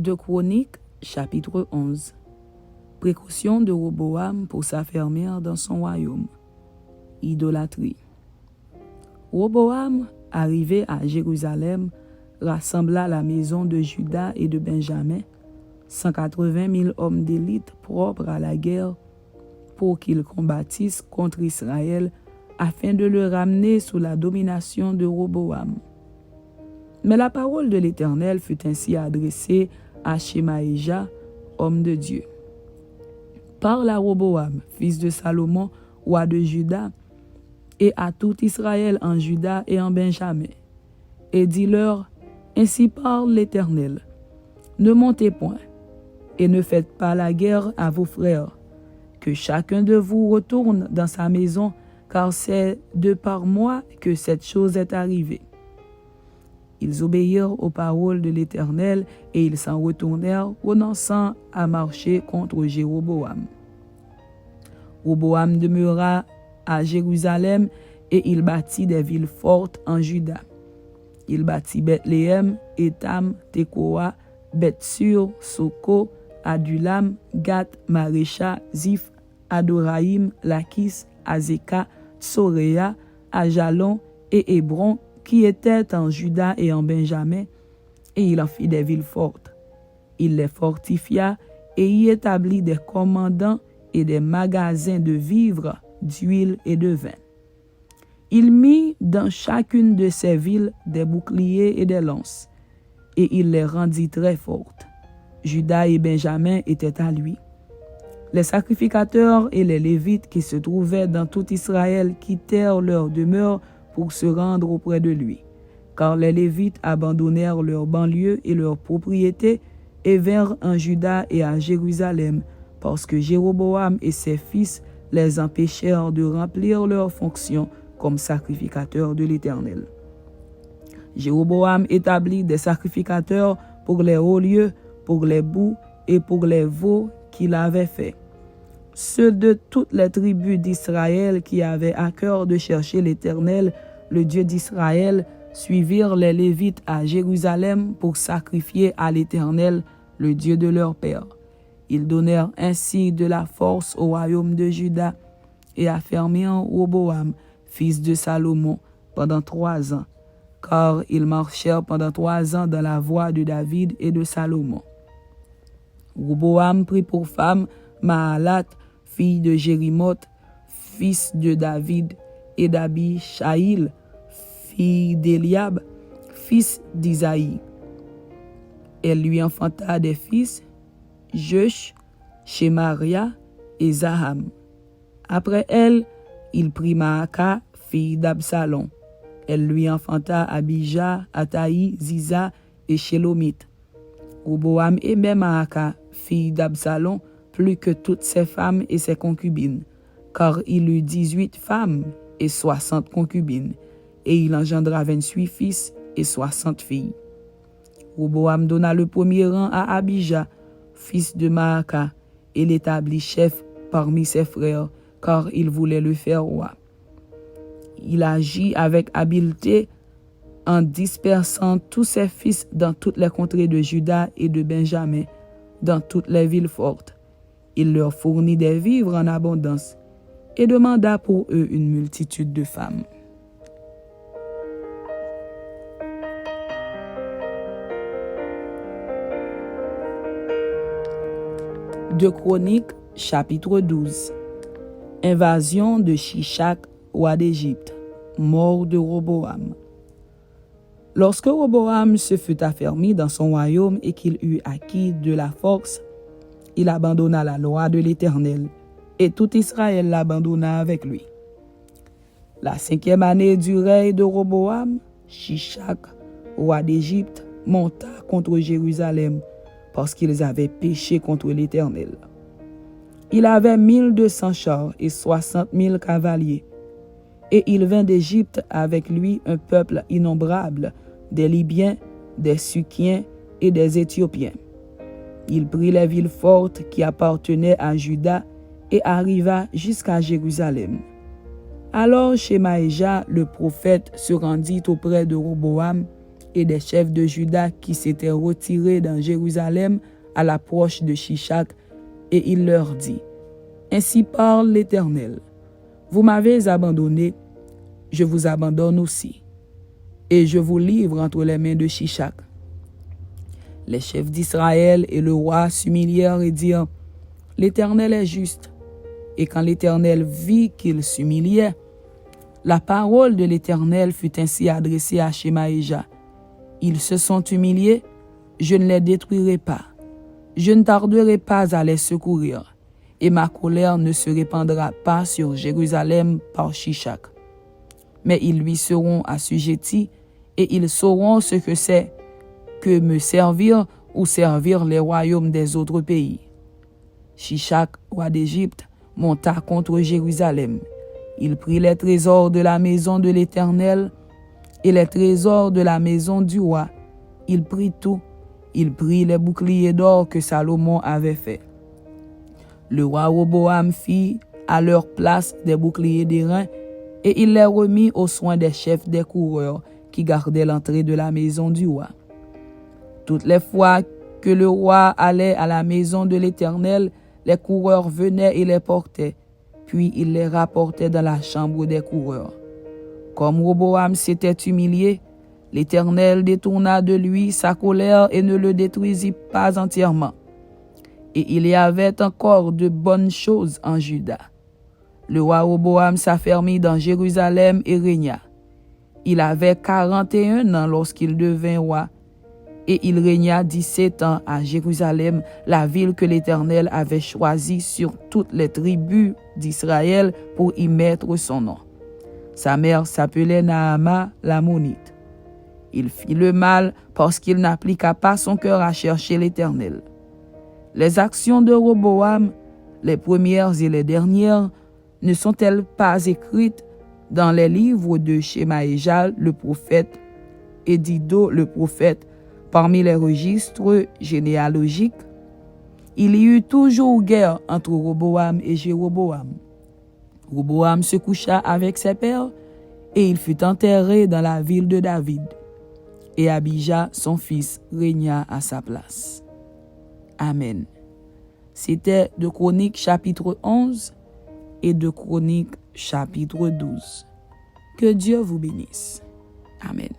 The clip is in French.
2 Chroniques, chapitre 11. Précaution de Roboam pour s'affermir dans son royaume. Idolâtrie. Roboam, arrivé à Jérusalem, rassembla la maison de Juda et de Benjamin, 180 000 hommes d'élite propres à la guerre, pour qu'ils combattissent contre Israël afin de le ramener sous la domination de Roboam. Mais la parole de l'Éternel fut ainsi adressée à Shemaïja, homme de Dieu. Parle à Roboam, fils de Salomon, roi de Juda, et à tout Israël en Juda et en Benjamin, et dis-leur, ainsi parle l'Éternel, ne montez point, et ne faites pas la guerre à vos frères, que chacun de vous retourne dans sa maison, car c'est de par moi que cette chose est arrivée. Ils obéirent aux paroles de l'Éternel et ils s'en retournèrent, renonçant à marcher contre Jéroboam. Roboam demeura à Jérusalem et il bâtit des villes fortes en Juda. Il bâtit Bethléem, Étam, Tekoa, Beth-sur, Soko, Adulam, Gath, Marécha, Ziph, Adoraïm, Lakis, Azeka, Soréa, Ajalon et Hébron, qui étaient en Juda et en Benjamin, et il en fit des villes fortes. Il les fortifia et y établit des commandants et des magasins de vivres, d'huile et de vin. Il mit dans chacune de ces villes des boucliers et des lances, et il les rendit très fortes. Juda et Benjamin étaient à lui. Les sacrificateurs et les Lévites qui se trouvaient dans tout Israël quittèrent leur demeure pour se rendre auprès de lui, car les Lévites abandonnèrent leurs banlieues et leurs propriétés et vinrent en Juda et à Jérusalem, parce que Jéroboam et ses fils les empêchèrent de remplir leurs fonctions comme sacrificateurs de l'Éternel. Jéroboam établit des sacrificateurs pour les hauts lieux, pour les boucs et pour les veaux qu'il avait faits. Ceux de toutes les tribus d'Israël qui avaient à cœur de chercher l'Éternel, le Dieu d'Israël, suivirent les Lévites à Jérusalem pour sacrifier à l'Éternel, le Dieu de leur père. Ils donnèrent ainsi de la force au royaume de Juda et affermirent Roboam, fils de Salomon, pendant 3 ans, car ils marchèrent pendant 3 ans dans la voie de David et de Salomon. Roboam prit pour femme Mahalat, fille de Jérimoth, fils de David, et d'Abishaïl, fille d'Eliab, fils d'Isaïe. Elle lui enfanta des fils, Jeush, Shemaria et Zaham. Après elle, il prit Maaka, fille d'Absalom. Elle lui enfanta Abijah, Ataï, Ziza et Shélomith. Roboam aimait Maaka, fille d'Absalom, plus que toutes ses femmes et ses concubines, car il eut 18 femmes et 60 concubines, et il engendra 28 fils et 60 filles. Roboam donna le premier rang à Abijah, fils de Maaka, et l'établit chef parmi ses frères, car il voulait le faire roi. Il agit avec habileté en dispersant tous ses fils dans toutes les contrées de Juda et de Benjamin, dans toutes les villes fortes. Il leur fournit des vivres en abondance et demanda pour eux une multitude de femmes. Deux Chroniques, chapitre 12. Invasion de Shishak, roi d'Égypte, mort de Roboam. Lorsque Roboam se fut affermi dans son royaume et qu'il eut acquis de la force, il abandonna la loi de l'Éternel, et tout Israël l'abandonna avec lui. La 5e année du règne de Roboam, Shishak, roi d'Égypte, monta contre Jérusalem, parce qu'ils avaient péché contre l'Éternel. Il avait 1200 chars et 60 000 cavaliers, et il vint d'Égypte avec lui un peuple innombrable, des Libyens, des Sukiens et des Éthiopiens. Il prit les villes fortes qui appartenaient à Juda et arriva jusqu'à Jérusalem. Alors Shemaïja, le prophète, se rendit auprès de Roboam et des chefs de Juda qui s'étaient retirés dans Jérusalem à l'approche de Shishak, et il leur dit, « Ainsi parle l'Éternel, vous m'avez abandonné, je vous abandonne aussi, et je vous livre entre les mains de Shishak. » Les chefs d'Israël et le roi s'humilièrent et dirent, « L'Éternel est juste. » Et quand l'Éternel vit qu'il s'humiliait, la parole de l'Éternel fut ainsi adressée à Shemaïja. « Ils se sont humiliés, je ne les détruirai pas. Je ne tarderai pas à les secourir, et ma colère ne se répandra pas sur Jérusalem par Shishak. Mais ils lui seront assujettis, et ils sauront ce que c'est que me servir ou servir les royaumes des autres pays. » Shishak, roi d'Égypte, monta contre Jérusalem. Il prit les trésors de la maison de l'Éternel et les trésors de la maison du roi. Il prit tout. Il prit les boucliers d'or que Salomon avait faits. Le roi Roboam fit à leur place des boucliers d'airain et il les remit aux soins des chefs des coureurs qui gardaient l'entrée de la maison du roi. Toutes les fois que le roi allait à la maison de l'Éternel, les coureurs venaient et les portaient, puis il les rapportait dans la chambre des coureurs. Comme Roboam s'était humilié, l'Éternel détourna de lui sa colère et ne le détruisit pas entièrement. Et il y avait encore de bonnes choses en Juda. Le roi Roboam s'affermit dans Jérusalem et régna. Il avait 41 ans lorsqu'il devint roi, et il régna 17 ans à Jérusalem, la ville que l'Éternel avait choisie sur toutes les tribus d'Israël pour y mettre son nom. Sa mère s'appelait Naama l'Ammonite. Il fit le mal parce qu'il n'appliqua pas son cœur à chercher l'Éternel. Les actions de Roboam, les premières et les dernières, ne sont-elles pas écrites dans les livres de Shemaïja le prophète et d'Iddo le prophète, parmi les registres généalogiques? Il y eut toujours guerre entre Roboam et Jéroboam. Roboam se coucha avec ses pères et il fut enterré dans la ville de David. Et Abija, son fils, régna à sa place. Amen. C'était de Chroniques chapitre 11 et de Chroniques chapitre 12. Que Dieu vous bénisse. Amen.